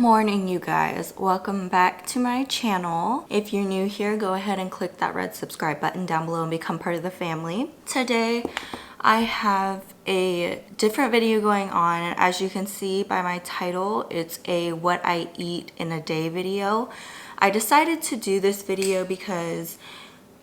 morning, you guys. Welcome back to my channel. If you're new here, go ahead and click that red subscribe button down below and become part of the family. Today I have a different video going on, and as you can see by my title, it's a what I eat in a day video. I decided to do this video because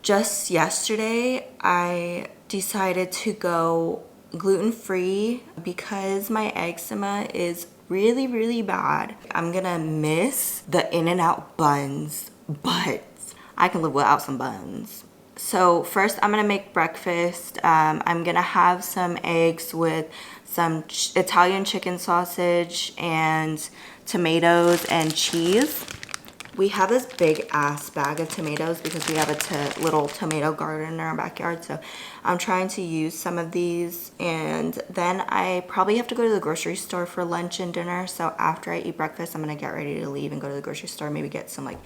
just yesterday I decided to go gluten-free because my eczema is really bad. I'm gonna miss the In-N-Out buns, but I can live without some buns. So first I'm gonna make breakfast. I'm gonna have some eggs with some Italian chicken sausage and tomatoes and cheese. We have this big ass bag of tomatoes because we have a little tomato garden in our backyard, so I'm trying to use some of these, and then I probably have to go to the grocery store for lunch and dinner. So after I eat breakfast, I'm gonna get ready to leave and go to the grocery store, maybe get some like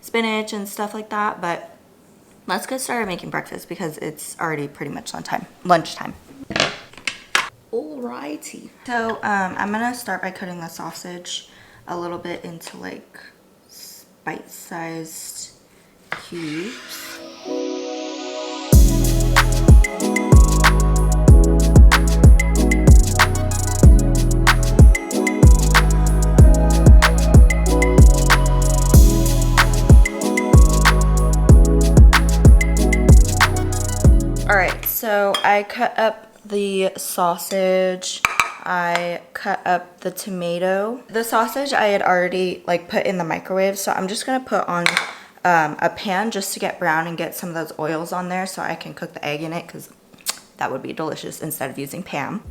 spinach and stuff like that. But let's get started making breakfast because it's already pretty much lunchtime. Alrighty, so I'm gonna start by cutting the sausage a little bit into like bite-sized cubes. Alright, so I cut up the sausage. I cut up the tomato. The sausage I had already like put in the microwave, so I'm just gonna put on a pan just to get brown and get some of those oils on there so I can cook the egg in it, because that would be delicious instead of using Pam.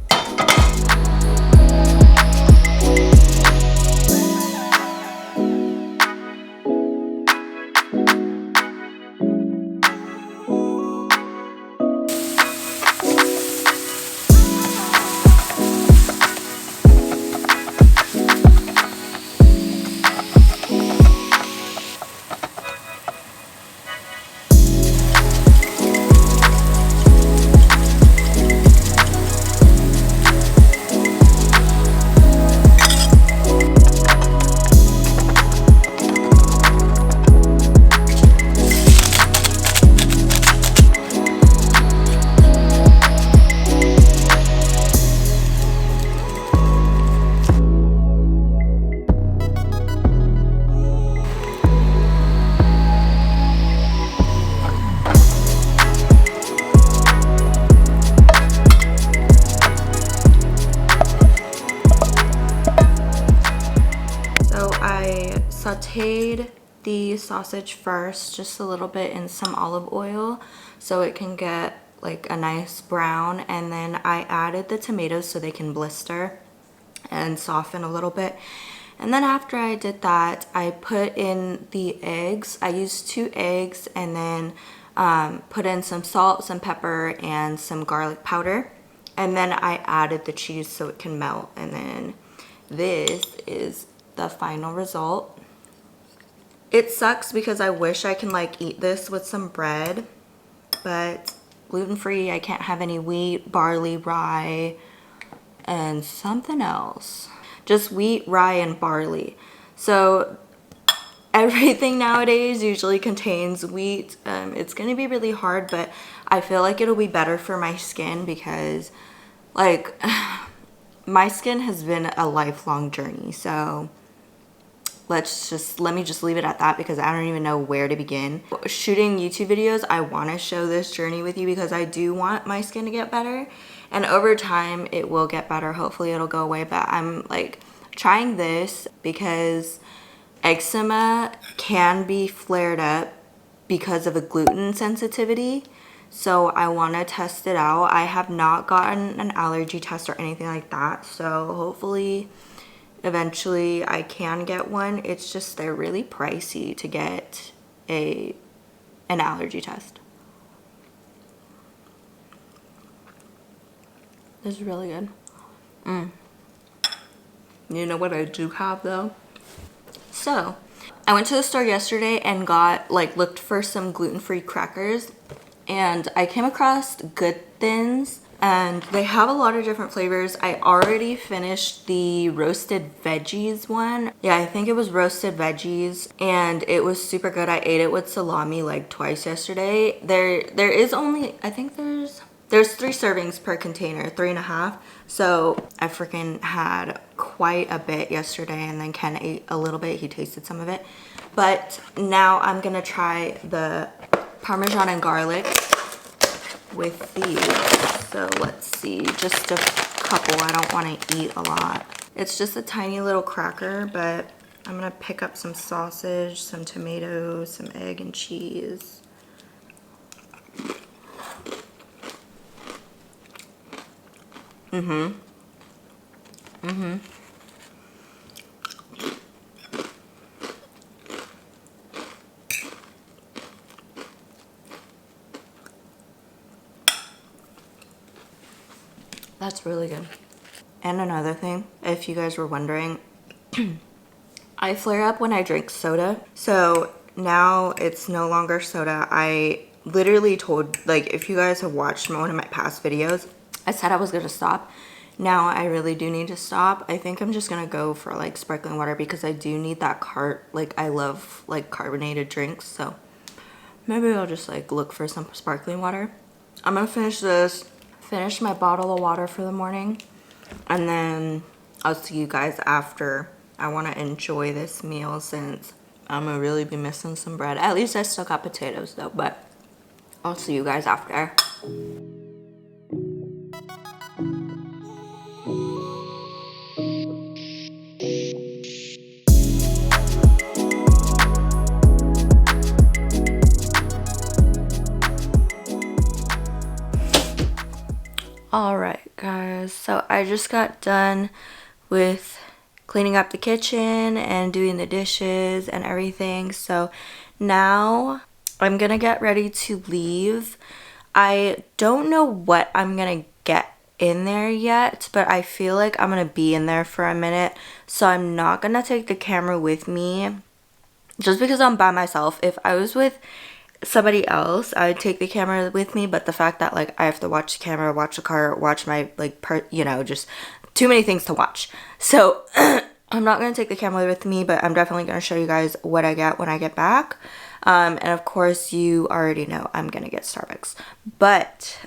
Sauteed the sausage first, just a little bit in some olive oil so it can get like a nice brown, and then I added the tomatoes so they can blister and soften a little bit. And then after I did that, I put in the eggs. I used 2 eggs and then put in some salt, some pepper, and some garlic powder, and then I added the cheese so it can melt. And then this is the final result. It sucks because I wish I can like eat this with some bread, but gluten-free, I can't have any wheat, barley, rye, and something else. Just wheat, rye, and barley. So everything nowadays usually contains wheat. It's gonna be really hard, but I feel like it'll be better for my skin because like my skin has been a lifelong journey. So let me just leave it at that because I don't even know where to begin. Shooting YouTube videos, I want to show this journey with you because I do want my skin to get better, and over time it will get better. Hopefully it'll go away, but I'm like trying this because eczema can be flared up because of a gluten sensitivity. So I want to test it out. I have not gotten an allergy test or anything like that, so hopefully eventually I can get one. It's just they're really pricey to get an allergy test. This is really good. You know what I do have though? So I went to the store yesterday and looked for some gluten-free crackers, and I came across Good Thins and they have a lot of different flavors. I already finished the roasted veggies one. Yeah, I think it was roasted veggies, and it was super good. I ate it with salami like twice yesterday. There is only, I think there's 3 servings per container, 3.5. So I freaking had quite a bit yesterday, and then Ken ate a little bit. He tasted some of it. But now I'm gonna try the Parmesan and garlic with these. So let's see, just a couple. I don't want to eat a lot. It's just a tiny little cracker, but I'm gonna pick up some sausage, some tomatoes, some egg and cheese. That's really good. And another thing, if you guys were wondering, I flare up when I drink soda. So now it's no longer soda. I literally told, like, if you guys have watched one of my past videos, I said I was gonna stop. Now I really do need to stop. I think I'm just gonna go for like sparkling water because I do need that like I love like carbonated drinks. So maybe I'll just like look for some sparkling water. I'm gonna finish my bottle of water for the morning, and then I'll see you guys after. I want to enjoy this meal since I'm gonna really be missing some bread. At least I still got potatoes though, but I'll see you guys after. Alright guys, so I just got done with cleaning up the kitchen and doing the dishes and everything. So now I'm gonna get ready to leave. I don't know what I'm gonna get in there yet, but I feel like I'm gonna be in there for a minute. So I'm not gonna take the camera with me just because I'm by myself. If I was with somebody else, I'd take the camera with me, but the fact that like I have to watch the camera, watch the car, watch my like just too many things to watch. So I'm not going to take the camera with me, but I'm definitely going to show you guys what I get when I get back. And of course you already know I'm going to get Starbucks, but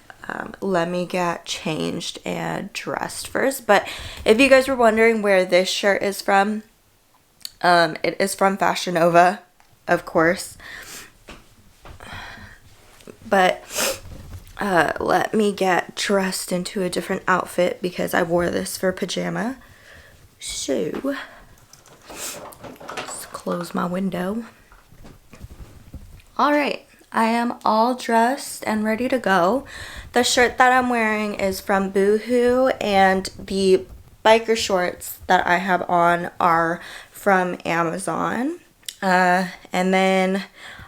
let me get changed and dressed first. But if you guys were wondering where this shirt is from, it is from Fashion Nova, of course. But let me get dressed into a different outfit because I wore this for pajama. So let's close my window. Alright, I am all dressed and ready to go. The shirt that I'm wearing is from Boohoo, and the biker shorts that I have on are from Amazon. And then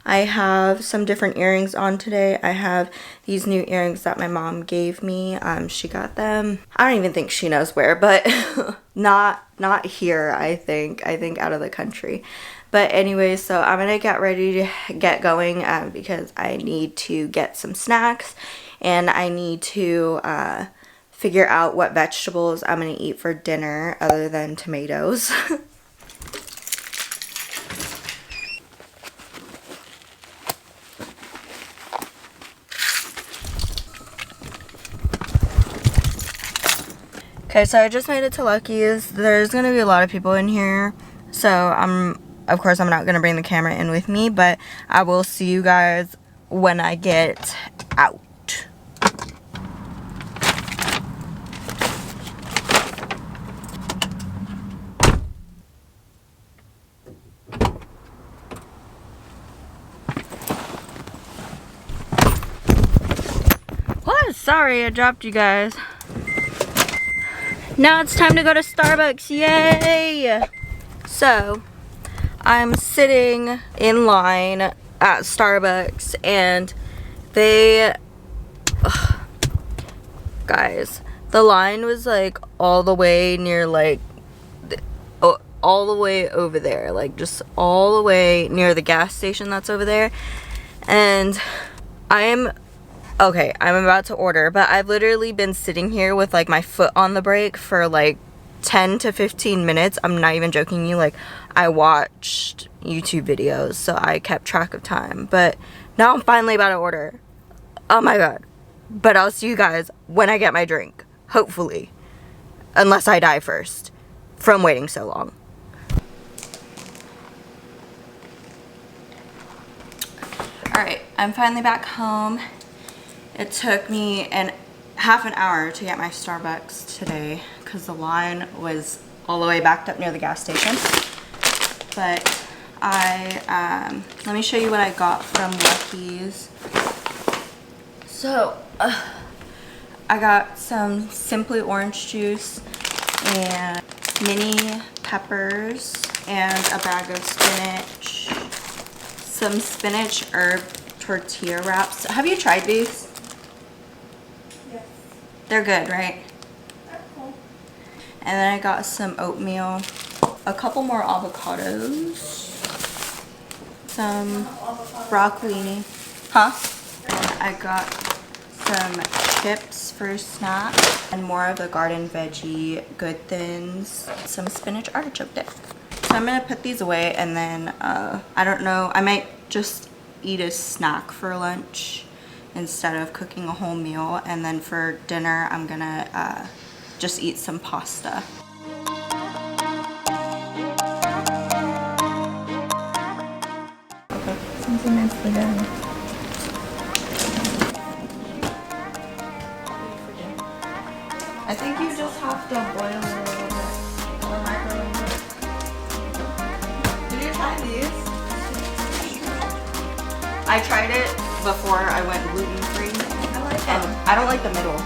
I have some different earrings on today. I have these new earrings that my mom gave me. She got them, I don't even think she knows where, but not here, I think out of the country. But anyway, so I'm gonna get ready to get going because I need to get some snacks, and I need to figure out what vegetables I'm gonna eat for dinner other than tomatoes. Okay, so I just made it to Lucky's. There's gonna be a lot of people in here, so of course I'm not gonna bring the camera in with me, but I will see you guys when I get out. What? Sorry, I dropped you guys. Now it's time to go to Starbucks, yay! So, I'm sitting in line at Starbucks, and guys, the line was like all the way near like, all the way over there, like just all the way near the gas station that's over there, and I am Okay, I'm about to order, but I've literally been sitting here with like my foot on the brake for like 10 to 15 minutes. I'm not even joking you. Like, I watched YouTube videos, so I kept track of time. But now I'm finally about to order. Oh my god. But I'll see you guys when I get my drink. Hopefully. Unless I die first from waiting so long. Alright, I'm finally back home. It took me half an hour to get my Starbucks today because the line was all the way backed up near the gas station. But let me show you what I got from Veggies. So, I got some Simply Orange juice and mini peppers and a bag of spinach, some spinach herb tortilla wraps. Have you tried these? Yes. They're good, right? They're cool. And then I got some oatmeal, a couple more avocados, some broccoli. Huh? And I got some chips for a snack and more of the garden veggie good thins, some spinach artichoke dip. So I'm gonna put these away and then I don't know, I might just eat a snack for lunch instead of cooking a whole meal, and then for dinner I'm gonna just eat some pasta. Okay, something nicely done. I think you just have to boil it a little bit or microwave it. Did you try these? I tried it before I went gluten free. I like them. I don't like the middle.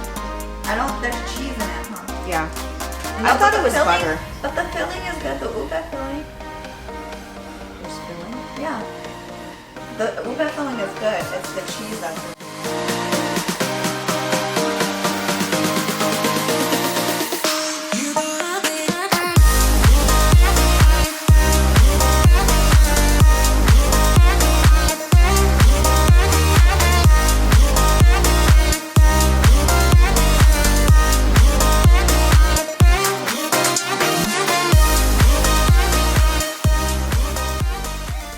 There's cheese in it, huh? Yeah. I thought it was butter. But the filling is good, the ube filling. There's filling? Yeah. The ube filling is good. It's the cheese that's good.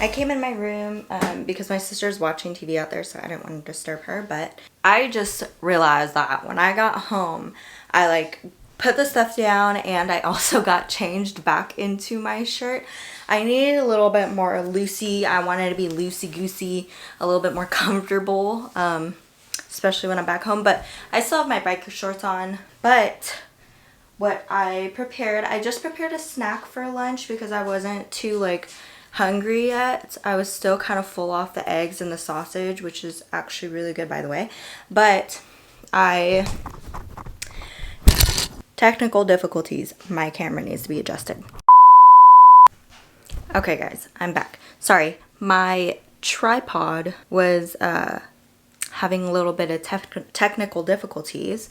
I came in my room because my sister's watching TV out there, so I didn't want to disturb her, but I just realized that when I got home, I like put the stuff down and I also got changed back into my shirt. I needed a little bit more loosey. I wanted to be loosey-goosey, a little bit more comfortable, especially when I'm back home, but I still have my biker shorts on. But what I just prepared a snack for lunch because I wasn't too like hungry yet. I was still kind of full off the eggs and the sausage, which is actually really good, by the way. But technical difficulties. My camera needs to be adjusted. Okay guys, I'm back. Sorry, my tripod was having a little bit of technical difficulties.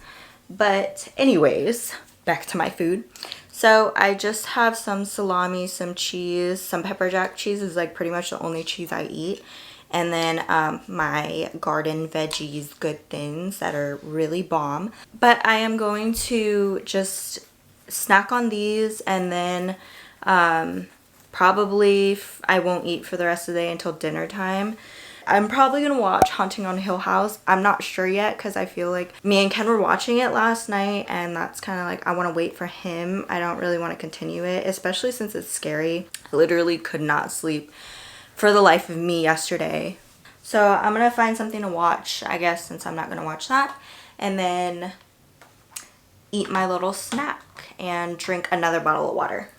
But anyways, back to my food. So I just have some salami, some cheese, some pepper jack cheese is like pretty much the only cheese I eat. And then my garden veggies good thins that are really bomb. But I am going to just snack on these, and then probably I won't eat for the rest of the day until dinner time. I'm probably going to watch Haunting on Hill House. I'm not sure yet because I feel like me and Ken were watching it last night, and that's kind of like I want to wait for him. I don't really want to continue it, especially since it's scary. I literally could not sleep for the life of me yesterday. So I'm going to find something to watch, I guess, since I'm not going to watch that. And then eat my little snack and drink another bottle of water.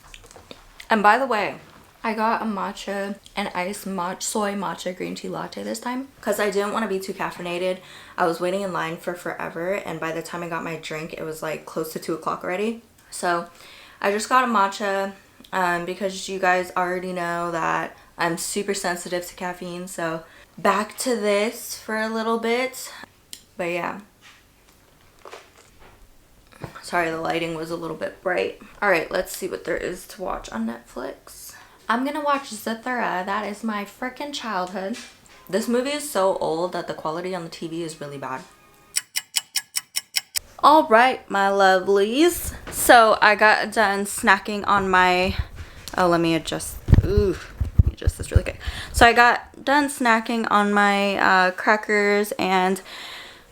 And by the way, I got a matcha and iced soy matcha green tea latte this time because I didn't want to be too caffeinated. I was waiting in line for forever, and by the time I got my drink, it was like close to 2 o'clock already. So I just got a matcha because you guys already know that I'm super sensitive to caffeine. So back to this for a little bit. But yeah. Sorry, the lighting was a little bit bright. Alright, let's see what there is to watch on Netflix. I'm gonna watch Zathura. That is my frickin' childhood. This movie is so old that the quality on the TV is really bad. All right, my lovelies. So I got done snacking on my, oh, let me adjust. Ooh, let me adjust this really quick. So I got done snacking on my crackers and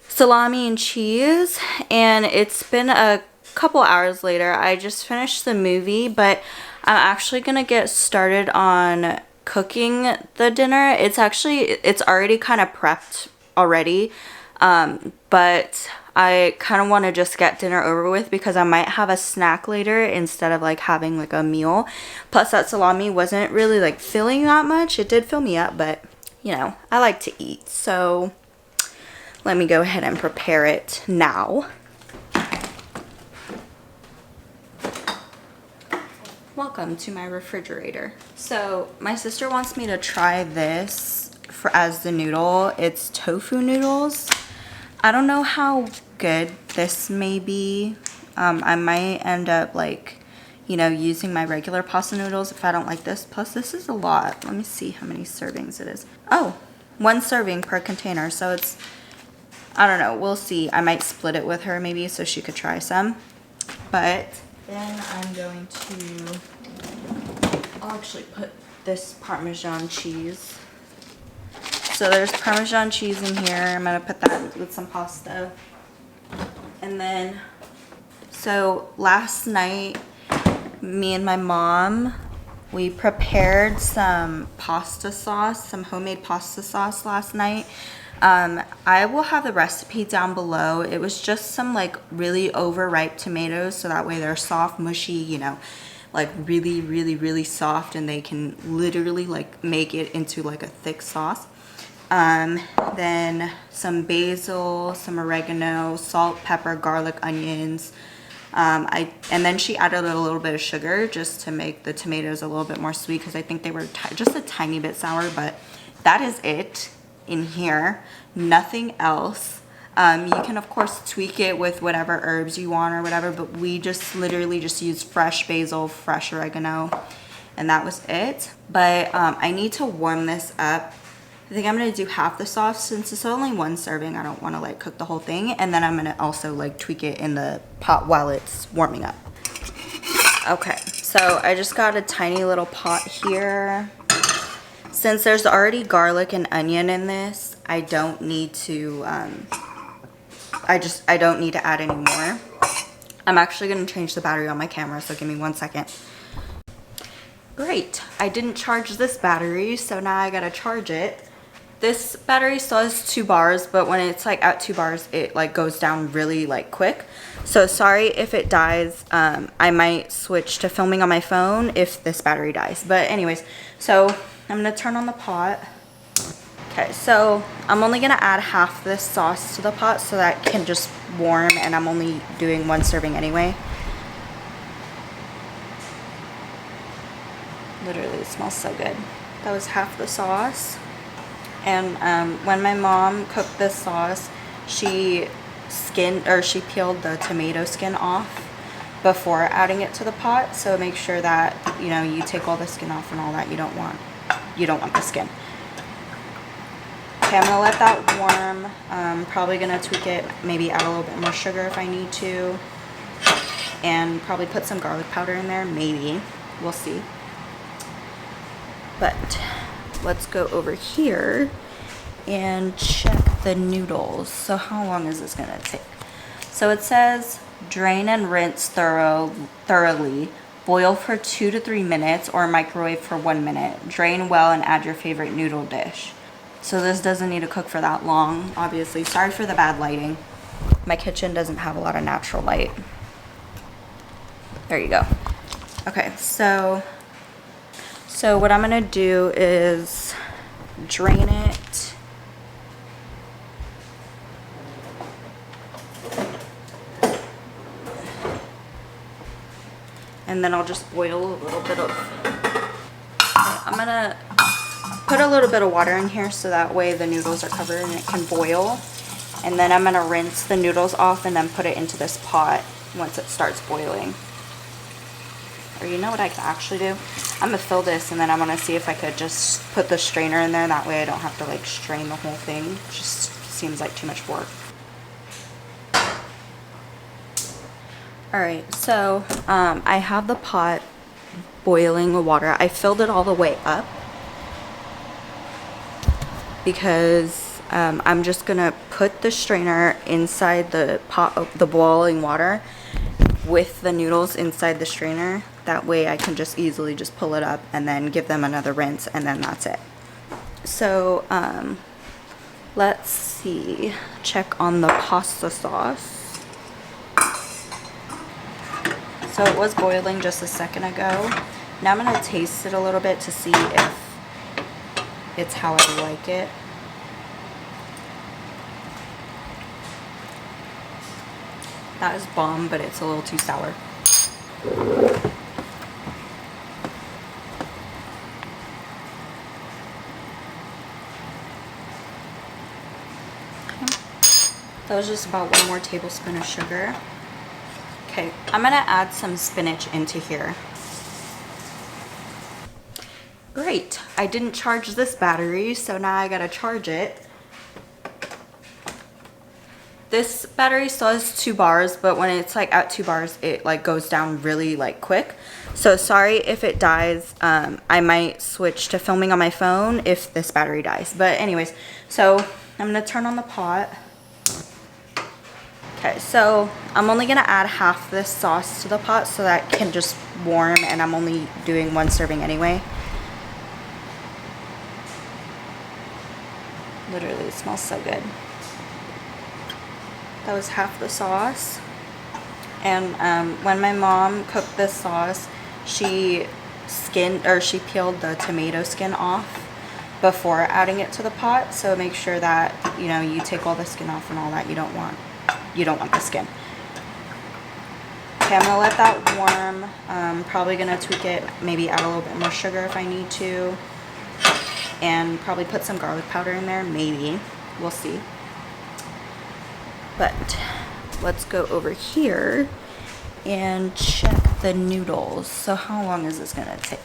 salami and cheese, and it's been a couple hours later. I just finished the movie, but I'm actually gonna get started on cooking the dinner. It's already kind of prepped already, but I kind of want to just get dinner over with because I might have a snack later instead of like having like a meal. Plus that salami wasn't really like filling that much. It did fill me up, but you know, I like to eat. So let me go ahead and prepare it now. Welcome to my refrigerator. So my sister wants me to try this as the noodle. It's tofu noodles. I don't know how good this may be. I might end up like, you know, using my regular pasta noodles if I don't like this. Plus this is a lot. Let me see how many servings it is. Oh, 1 serving per container. So it's, I don't know, we'll see. I might split it with her maybe so she could try some. But then I'm going to, I'll actually put this Parmesan cheese. So there's Parmesan cheese in here. I'm gonna put that with some pasta. And then, so last night, me and my mom, we prepared some pasta sauce, some homemade pasta sauce last night. I will have the recipe down below. It was just some like really overripe tomatoes, so that way they're soft, mushy, you know, like really, really, really soft, and they can literally like make it into like a thick sauce. Then some basil, some oregano, salt, pepper, garlic, onions. And then she added a little bit of sugar just to make the tomatoes a little bit more sweet because I think they were just a tiny bit sour, but that is it in here. Nothing else. You can of course tweak it with whatever herbs you want or whatever, but we just literally just used fresh basil, fresh oregano, and that was it. But I need to warm this up. I think I'm gonna do half the sauce since it's only 1 serving. I don't want to like cook the whole thing, and then I'm gonna also like tweak it in the pot while it's warming up. Okay, so I just got a tiny little pot here. Since there's already garlic and onion in this, I don't need to I don't need to add any more. I'm actually gonna change the battery on my camera, so give me 1 second. Great, I didn't charge this battery, so now I gotta charge it. This battery still has 2 bars, but when it's like at 2 bars, it like goes down really like quick. So sorry if it dies. I might switch to filming on my phone if this battery dies. But anyways, so I'm gonna turn on the pot. Okay, so I'm only gonna add half this sauce to the pot so that it can just warm, and I'm only doing 1 serving anyway. Literally, it smells so good. That was half the sauce. And when my mom cooked this sauce, she peeled the tomato skin off before adding it to the pot. So make sure that, you know, you take all the skin off and all that. You don't want the skin. Okay, I'm gonna let that warm. Probably gonna tweak it, maybe add a little bit more sugar if I need to, and probably put some garlic powder in there, maybe. We'll see. But let's go over here and check the noodles. So how long is this gonna take? So it says drain and rinse thoroughly, boil for 2 to 3 minutes, or microwave for 1 minute. Drain well and add your favorite noodle dish. So this doesn't need to cook for that long, obviously. Sorry for the bad lighting. My kitchen doesn't have a lot of natural light. There you go. Okay, so what I'm gonna do is drain it. And then I'll just boil a little bit of, I'm gonna put a little bit of water in here so that way the noodles are covered and it can boil. And then I'm gonna rinse the noodles off and then put it into this pot once it starts boiling. Or you know what I can actually do? I'm gonna fill this, and then I'm gonna see if I could just put the strainer in there. That way I don't have to like strain the whole thing. It just seems like too much work. Alright, so I have the pot boiling with water. I filled it all the way up because I'm just gonna put the strainer inside the pot of the boiling water with the noodles inside the strainer. That way I can just easily just pull it up and then give them another rinse, and then that's it. So let's see, check on the pasta sauce. So it was boiling just a second ago. Now I'm gonna taste it a little bit to see if it's how I like it. That is bomb, but it's a little too sour. That was just about 1 more tablespoon of sugar. Okay, I'm gonna add some spinach into here. Great, I didn't charge this battery, so now I gotta charge it. This battery still has 2 bars, but when it's like at 2 bars, it like goes down really like quick. So sorry if it dies. I might switch to filming on my phone if this battery dies. But anyways, so I'm gonna turn on the pot. Okay, so I'm only gonna add half this sauce to the pot so that it can just warm, and I'm only doing 1 serving anyway. Literally, it smells so good. That was half the sauce. And when my mom cooked this sauce, she peeled the tomato skin off before adding it to the pot. So make sure that, you know, you take all the skin off and all that. You don't want the skin. Okay, I'm gonna let that warm. Probably gonna tweak it, maybe add a little bit more sugar if I need to, and probably put some garlic powder in there, maybe. We'll see. But let's go over here and check the noodles. So how long is this gonna take?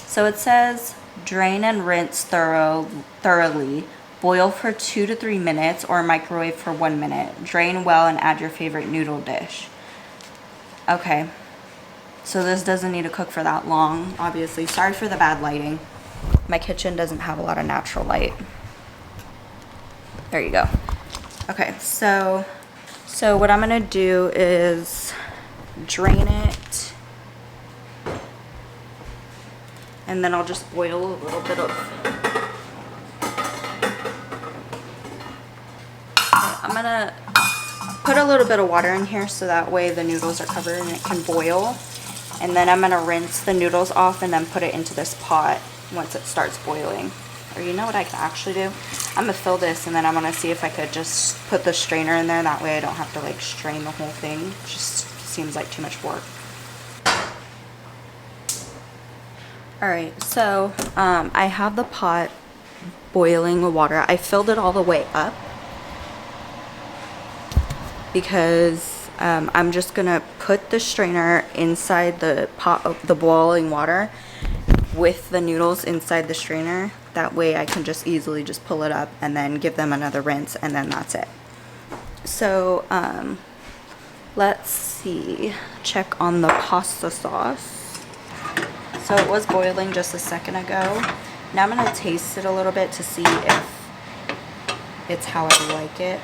So it says drain and rinse thoroughly. Boil for 2 to 3 minutes or microwave for 1 minute. Drain well and add your favorite noodle dish. Okay, so this doesn't need to cook for that long, obviously. Sorry for the bad lighting. My kitchen doesn't have a lot of natural light. There you go. Okay, so what I'm gonna do is drain it, and then I'll just boil a little bit of. I'm gonna put a little bit of water in here so that way the noodles are covered and it can boil. And then I'm gonna rinse the noodles off and then put it into this pot once it starts boiling. Or you know what I can actually do? I'm gonna fill this, and then I'm gonna see if I could just put the strainer in there. That way I don't have to like strain the whole thing. It just seems like too much work. Alright, so I have the pot boiling with water. I filled it all the way up because I'm just gonna put the strainer inside the pot of the boiling water with the noodles inside the strainer. That way I can just easily just pull it up and then give them another rinse, and then that's it. So let's see, check on the pasta sauce. So it was boiling just a second ago. Now I'm gonna taste it a little bit to see if it's how I like it.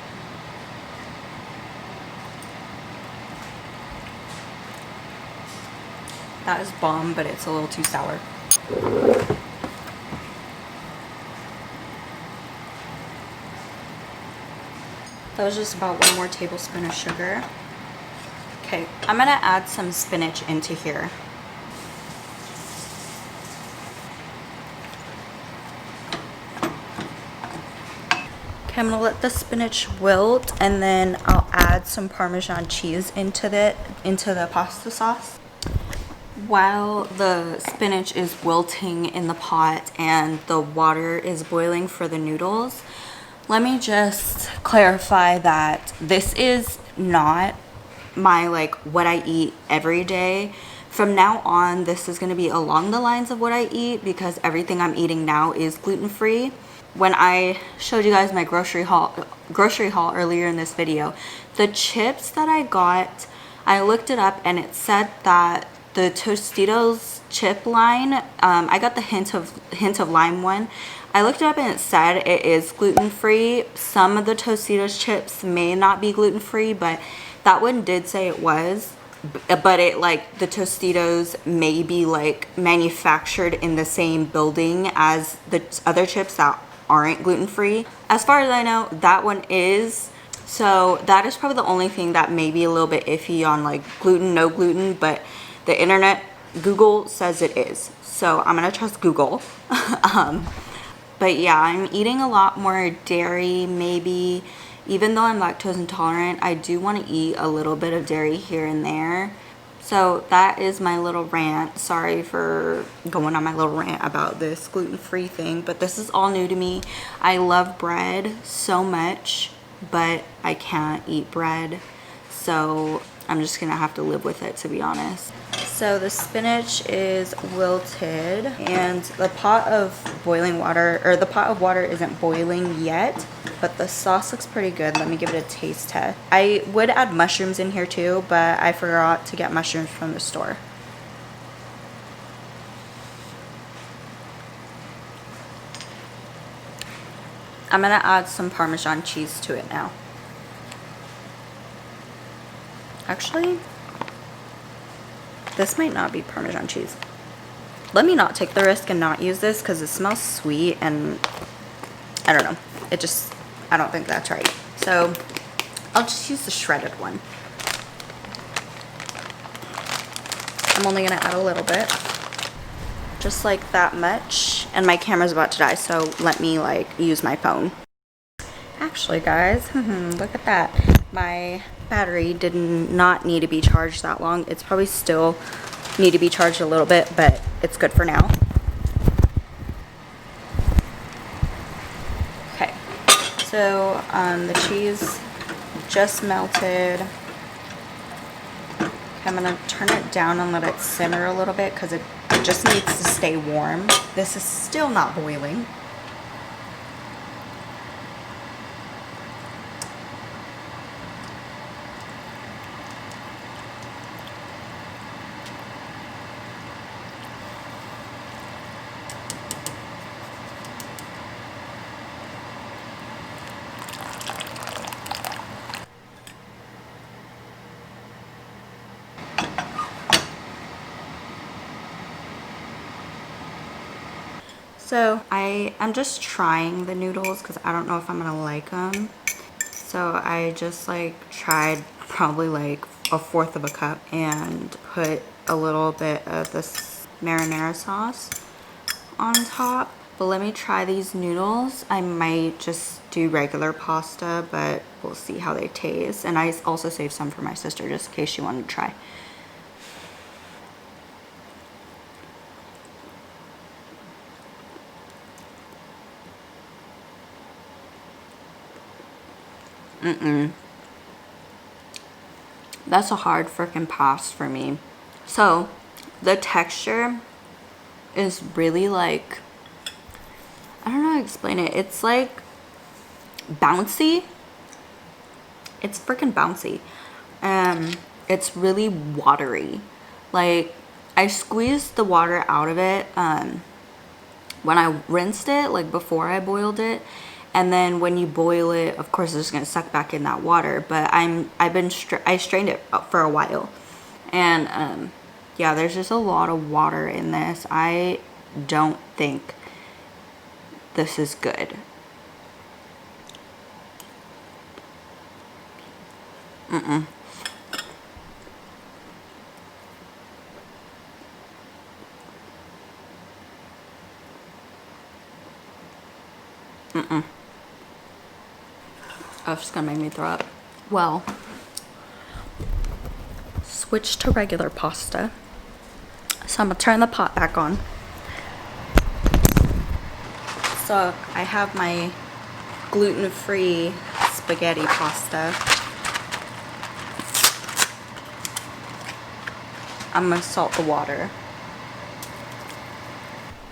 That is bomb, but it's a little too sour. That was just about 1 more tablespoon of sugar. Okay, I'm gonna add some spinach into here. Okay, I'm gonna let the spinach wilt, and then I'll add some Parmesan cheese into the pasta sauce. While the spinach is wilting in the pot and the water is boiling for the noodles, let me just clarify that this is not my like what I eat every day from now on, this is going to be along the lines of what I eat because everything I'm eating now is gluten-free. When I showed you guys my grocery haul earlier in this video, the chips that I got, I looked it up and it said that the Tostitos chip line, I got the hint of lime one. I looked it up and it said it is gluten-free. Some of the Tostitos chips may not be gluten-free, but that one did say it was. But it, like, the Tostitos may be like manufactured in the same building as the other chips that aren't gluten-free. As far as I know, that one is. So that is probably the only thing that may be a little bit iffy on like gluten, no gluten, but the internet, Google says it is. So I'm gonna trust Google. But yeah, I'm eating a lot more dairy, maybe. Even though I'm lactose intolerant, I do want to eat a little bit of dairy here and there. So that is my little rant. Sorry for going on my little rant about this gluten-free thing, but this is all new to me. I love bread so much, but I can't eat bread. So I'm just gonna have to live with it, to be honest. So the spinach is wilted and the pot of boiling water, or the pot of water isn't boiling yet, but the sauce looks pretty good. Let me give it a taste test. I would add mushrooms in here too, but I forgot to get mushrooms from the store. I'm gonna add some Parmesan cheese to it now. Actually, this might not be Parmesan cheese. Let me not take the risk and not use this because it smells sweet and I don't know. I don't think that's right. So I'll just use the shredded one. I'm only gonna add a little bit. Just like that much. And my camera's about to die, so let me like use my phone. Actually guys, look at that. My battery did not need to be charged that long. It's probably still need to be charged a little bit, but it's good for now. Okay, so the cheese just melted. Okay, I'm gonna turn it down and let it simmer a little bit because it just needs to stay warm. This is still not boiling. So I'm just trying the noodles because I don't know if I'm gonna like them. So I just like tried probably like a fourth of a cup and put a little bit of this marinara sauce on top. But let me try these noodles. I might just do regular pasta, but we'll see how they taste. And I also saved some for my sister just in case she wanted to try. That's a hard freaking pass for me. So the texture is really like, I don't know how to explain it. It's like bouncy. It's freaking bouncy. It's really watery. Like I squeezed the water out of it when I rinsed it, like before I boiled it. And then when you boil it, of course, it's just gonna suck back in that water. But I strained it for a while, and yeah, there's just a lot of water in this. I don't think this is good. Oh, it's gonna make me throw up. Well, switch to regular pasta. So I'm gonna turn the pot back on. So I have my gluten-free spaghetti pasta. I'm gonna salt the water.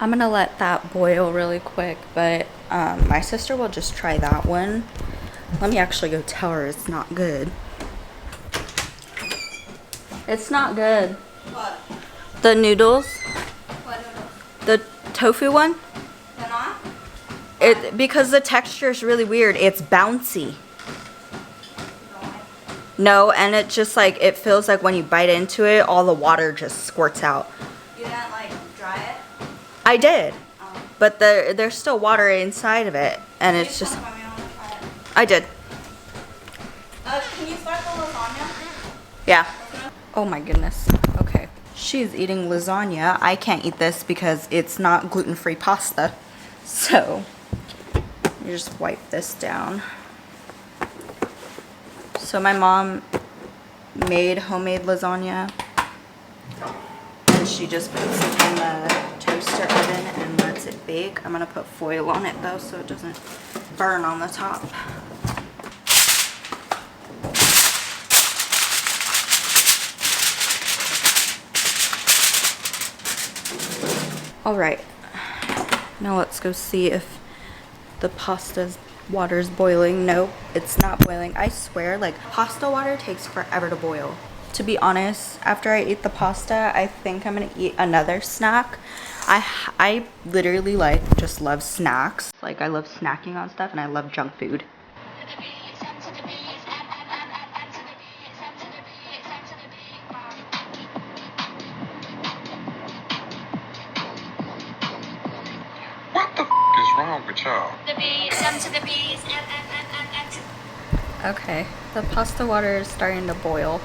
I'm gonna let that boil really quick, but my sister will just try that one. Let me actually go tell her it's not good. It's not good. What? The noodles, What noodles? the tofu one, They're not? because the texture is really weird. It's bouncy. You don't like? No, and it just like, it feels like when you bite into it, all the water just squirts out. You didn't like dry it? I did, Oh. but there's still water inside of it, and it's You just, told me I wanna try it. I did. Can you start the lasagna? Yeah. Oh my goodness. Okay. She's eating lasagna. I can't eat this because it's not gluten-free pasta. So, you just wipe this down. So my mom made homemade lasagna. And she just puts it in the toaster oven and lets it bake. I'm gonna put foil on it though so it doesn't burn on the top. All right, now let's go see if the pasta's water is boiling. No, it's not boiling. I swear, like, pasta water takes forever to boil. To be honest, after I eat the pasta, I think I'm gonna eat another snack. I literally, like, just love snacks. Like, I love snacking on stuff and I love junk food. Wrong with y'all? Okay, the pasta water is starting to boil.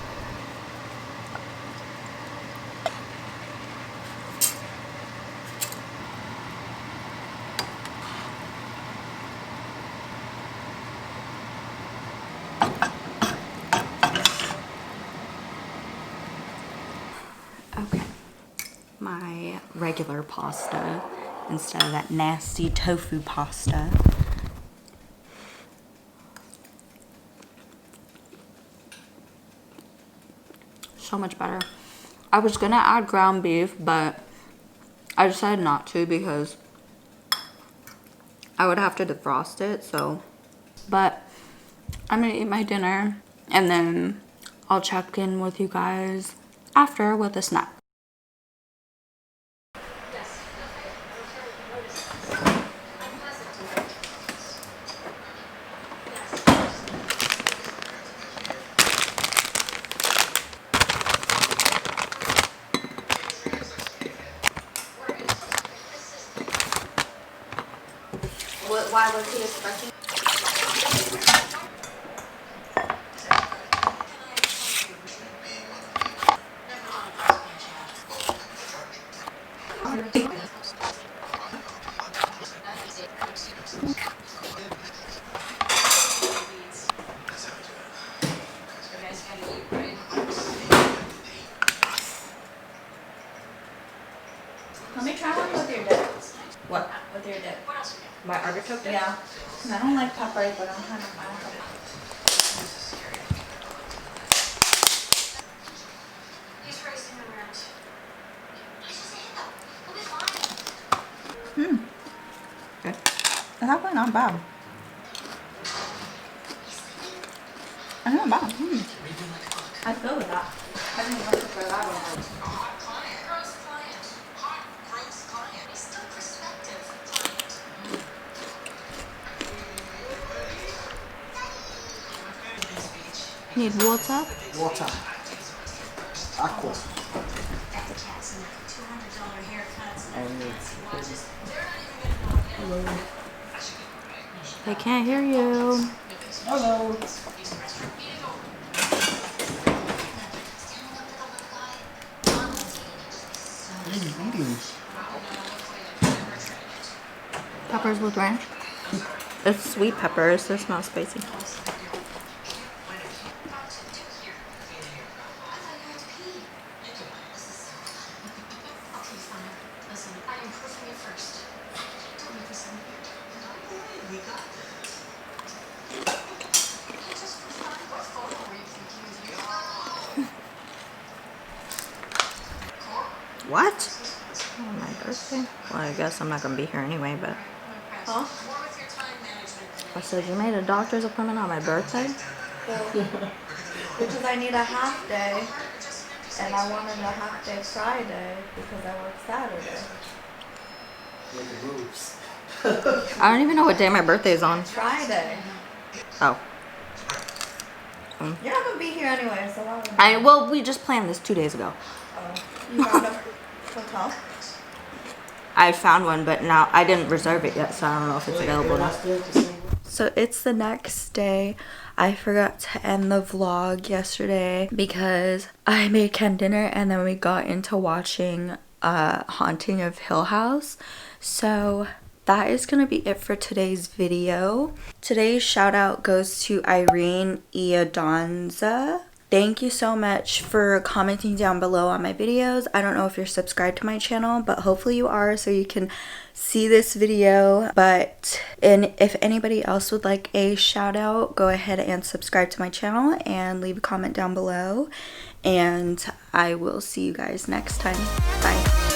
Okay, my regular pasta instead of that nasty tofu pasta. So much better. I was gonna add ground beef, but I decided not to because I would have to defrost it, so. But I'm gonna eat my dinner and then I'll check in with you guys after with a snack. Why was he expecting? Let me try one with your dip. What? With your dip. My artichoke dip? Yeah. 'Cause I don't like peppers, but I'm kind of fine with it. Good. It's actually not bad. It's not bad. I'd go with that. I think I'll prefer that one. Need water? Water. Aqua. They can't hear you. Hello. What are you eating? Peppers with ranch. It's sweet peppers, so it's not spicy. What? Oh, my birthday? Well, I guess I'm not gonna be here anyway, but. Huh? I said, you made a doctor's appointment on my birthday? Well, because I need a half day. And I wanted a half day Friday because I work Saturday. Making moves. I don't even know what day my birthday is on. Friday. Oh. You're not gonna be here anyway, so why would Well, we just planned this 2 days ago. you got a hotel? I found one, but now I didn't reserve it yet, so I don't know if it's available now. So it's the next day. I forgot to end the vlog yesterday because I made Ken dinner and then we got into watching Haunting of Hill House. So that is gonna be it for today's video. Today's shout out goes to Irene Iadonza. Thank you so much for commenting down below on my videos. I don't know if you're subscribed to my channel, but hopefully you are so you can see this video. And if anybody else would like a shout out, go ahead and subscribe to my channel and leave a comment down below. And I will see you guys next time. Bye.